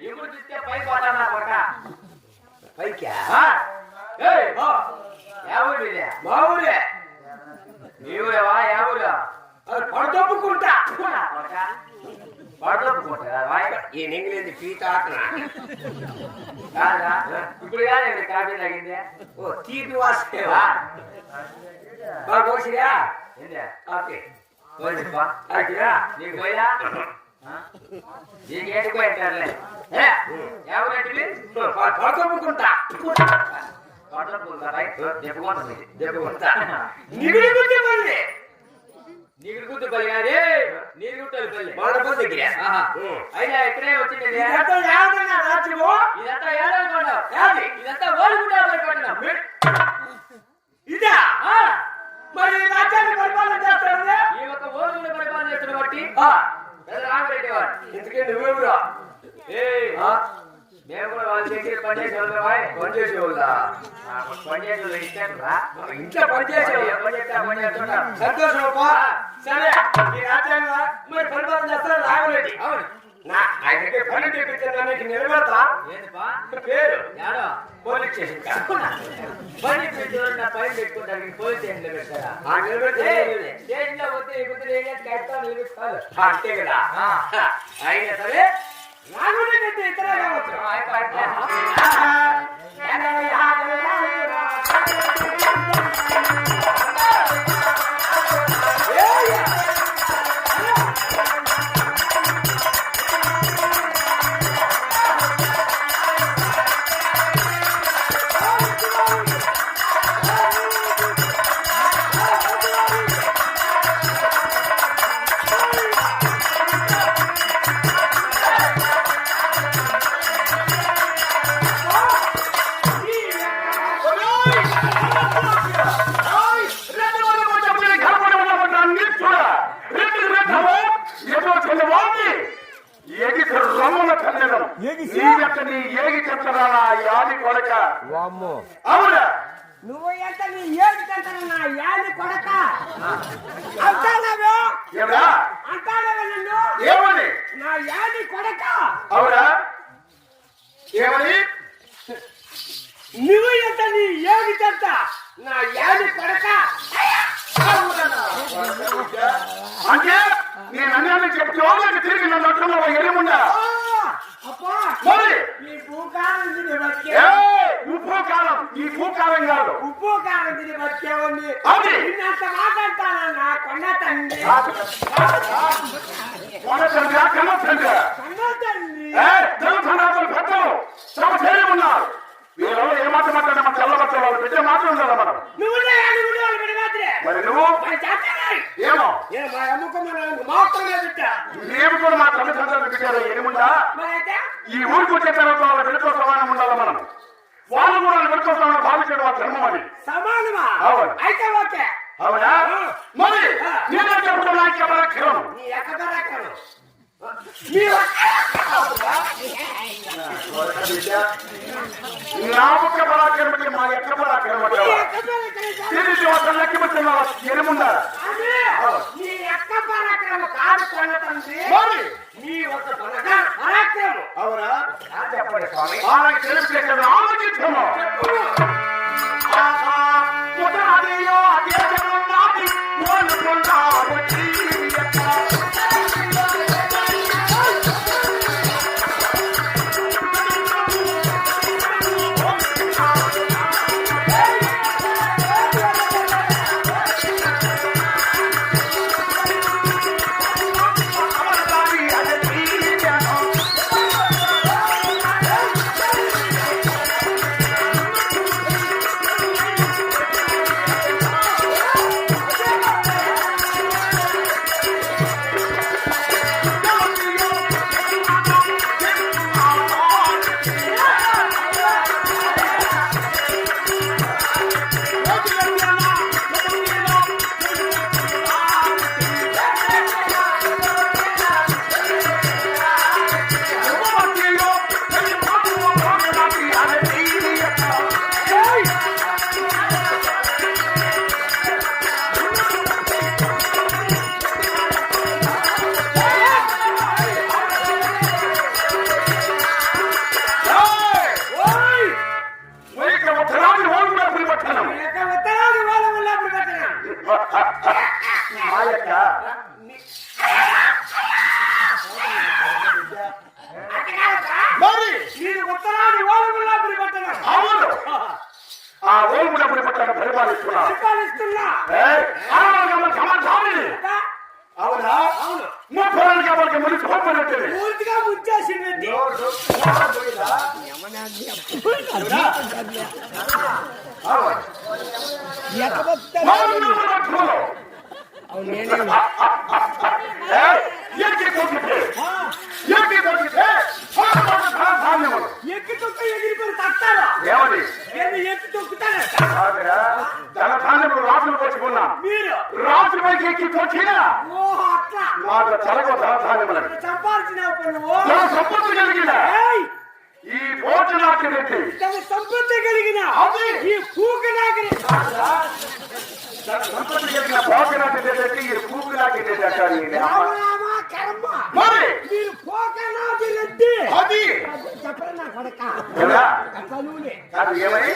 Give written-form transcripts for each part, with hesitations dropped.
ఇప్పుడు చూస్తే పై పోతానా కొడక పైకా ఎవరు మా ఊరే మీ ఊరేవా ఎవరు పడదొప్పుకుంటా పడదొప్పుకుంటా ఈ నెంగిలేంది పీత ఆటనా ఇప్పుడు కానీ కాఫీ తగ్గింది ఓ తీపి వాసేవా బాగా పోసిరా ఓకే నీకు పోయా నీకు ఏంటి పోయింటారులే ఎవరంటే పడదొప్పుకుంటా చెప్పుకుంటా నిగుడి గుడ్డి మళ్ళీ నీకు గుర్తు పల్లి కాదు నీకు గుట్టలు పల్లి మాడపల్లి దగ్గర అయినా ఇక్కడే వచ్చింది ఇదంతా ఏడన్నా రాజ్యము ఇదంతా ఏడాది ఇదంతా ఓడిగుండా పడుకుంటున్నాం ఇదా మరి రాజ్యాన్ని పరిపాలన చేస్తాడు ఈ ఒక్క ఓడిగుండా పరిపాలన చేస్తున్న బట్టి రామరెడ్డి వాడు ఇంతకే నువ్వెవరా మేము కూడా వాళ్ళ దగ్గర పనిచేసేవాళ్ళు పనిచేసేవాళ్ళ పనిచేసేవాళ్ళు ఇచ్చారా ఇంట్లో పనిచేస్తున్నారు సంతోషం సరే ఈ రాజ్యాంగ మరి పరిపాలన చేస్తాడు రామరెడ్డి అవును నా ఆయన దగ్గర పని తెప్పించాను నీకు నిలబెడతా ఏంటిపా పేరు యాడో పోలీస్ స్టేషన్ పని పెట్టుకుంటా పని పెట్టుకుంటానికి పోలీస్ స్టేషన్లో పెట్టారా నిలబెడితే స్టేషన్ లో పోతే ఇప్పుడు ఏం చేసి కట్టాలి నిలబెట్టుకోవాలి అంతే కదా అయినా సరే రాఘవుడి కంటే ఇతర కావచ్చు నువ్వు ఎంత నీ ఏడు కంటానా యాది కొడక అంటానవే అంటానవే నన్ను ఏమని నా యాది కొడక అవునా ఏమని నువ్వు ఎంత నీ ఏడు కంట నా యాది కొడక అంటే నేను అన్నీ చెప్తే తిరిగి నన్ను అట్లా ఎరుముండా మరి ఈ భూకాలం తిని వచ్చే ఉప్పు కాలం ఈ భూకాలం కాదు ఉప్పు కాలం తిని వచ్చేవాడిని అది నిన్నంత మాట్లాడతానన్నా కొండ తండ్రి కన్న తండ్రి కొండ తండ్రి తెలుగు పెద్దలు శ్రమ చేయమున్నారు వీళ్ళలో ఏ మాట మాట్లాడినా మన తెల్లబట్టే వాళ్ళు పెట్టే మాట్లాడాలి మనం నువ్వు మరి నువ్వు ఏమో మా అమ్ముకున్న మాత్రమే పెట్టా మేము కూడా మా తల్లిదండ్రులు పెట్టారు ఏముందా ఈ ఊరికి వచ్చే తర్వాత వాళ్ళ వెనుక సమానం ఉండాలి మనం వాళ్ళు కూడా వెనుక సమానం భావించడం వాళ్ళ ధర్మం అని సమానమా అవును అయితే ఓకే అవునా మరి నేనే చెప్పడం నాకు ఎవరక్కరం నీ ఎక్కడక్కను నా ఒక్క పరాక్రమ మా ఎక్క పరాక్రమ తిరిగి ఒక లెక్కబట్టిన ఎరుముందా నీ ఎక్క పరాక్రమ కాదు కొండ తండ్రి మరి నీ ఒక పరాక్రమం అవునా చెప్పండి స్వామి వాళ్ళకి తెలిసి ఆలోచించము అదేయో అదే జనం నాటి వచ్చి మరి మీరు ఉత్తరాన్ని ఓలగుల్లా పరిపట్టణ అవును ఆ ఓల్గుడప్పుడు పట్టాక పరిపాలిస్తున్నా పరిపాలిస్తున్నా అవునా అవును ముప్పడానికి ఎవరికి ముందు కోపనట్టుంది పూర్తిగా ముచ్చేసిందండి ఎక్కి తొక్క ఎగిరిపోయి తట్టారా ఏమది ఎక్కి తొక్కుతారా ధనధాన్యములు రాసులు పోసుకున్నా మీరు రాసుల పైకి ఎక్కి పోచినా ఓహో అట్లా నాకు చలగ ధనధాన్యములు సంపాదించిన నా సంపత్తి కలిగిన ఈ భోజనాకి రెడ్డి సంపత్తి కలిగిన అది ఈ పూక నాగరి సంపత్తి కలిగిన భోజనాకి రెడ్డి ఈ పూకులాకి రెడ్డి రామ కర్మ మరి మీరు పూక నాగరి రెడ్డి అది చెప్పరా నా కొడక ఎలా చదువులే అది ఏమని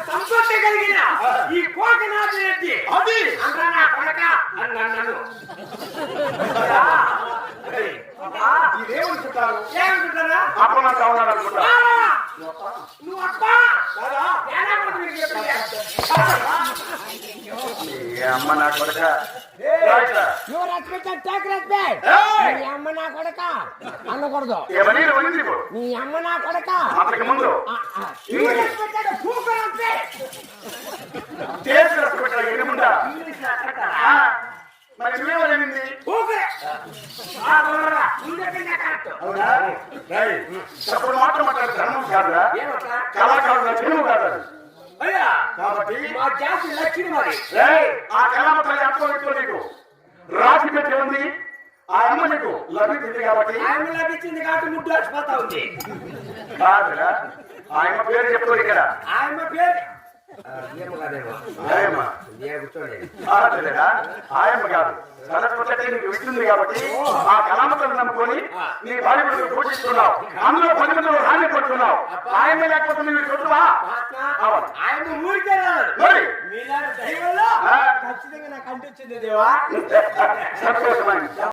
సంపత్తి కలిగిన ఈ పూక నాగరి రెడ్డి అది అంటా నా కొడక అన్నాను ఇదేమనుకుంటారు ఏమనుకుంటారా అప్పుడు నాకు అవునాడు అనుకుంటా నువ్వు అబ్బా ఎలా కొడుకు చెప్పండి అమ్మ నా కొడుక నువ్వు రెస్పెక్ట్ టేక్ రెస్పెక్ట్ నీ అమ్మ నా కొడక అనకూడదు ఏమని వెళ్ళింది నీ అమ్మ నా కొడక అప్పటికి ముందు ఏముందా మరి నువ్వేమనింది అప్పుడు మాత్రం మాట్లాడే ధర్మం కాదురా కళాకారుల తెలుగు కాదు అయ్యా కాబట్టి మా జాతి లక్ష్మి మరి ఆ కళామ తల్లి అర్థం నీకు రాసి పెట్టి ఉంది ఆ అమ్మ నీకు లభించింది కాబట్టి ఆయన లభించింది కాబట్టి ముడ్డు వచ్చిపోతా ఉంది కాదురా ఆయన పేరు చెప్తుంది ఇక్కడ ఆయన పేరు ఆయమ్మ కాదులేరా ఆయమ్మ కాదు సరస్వతి నీకు ఇస్తుంది కాబట్టి ఆ కళామతను నమ్ముకొని నీ భార్య బిడ్డలు పూజిస్తున్నావు అందులో 10 మందిలో హాని పడుతున్నావు ఆయమ్మ లేకపోతే నువ్వు చూడవా ఆయన ఊరికే రాదు మరి మీలాంటి దైవంలో ఖచ్చితంగా నాకు అంటించింది దేవా సంతోషమైంది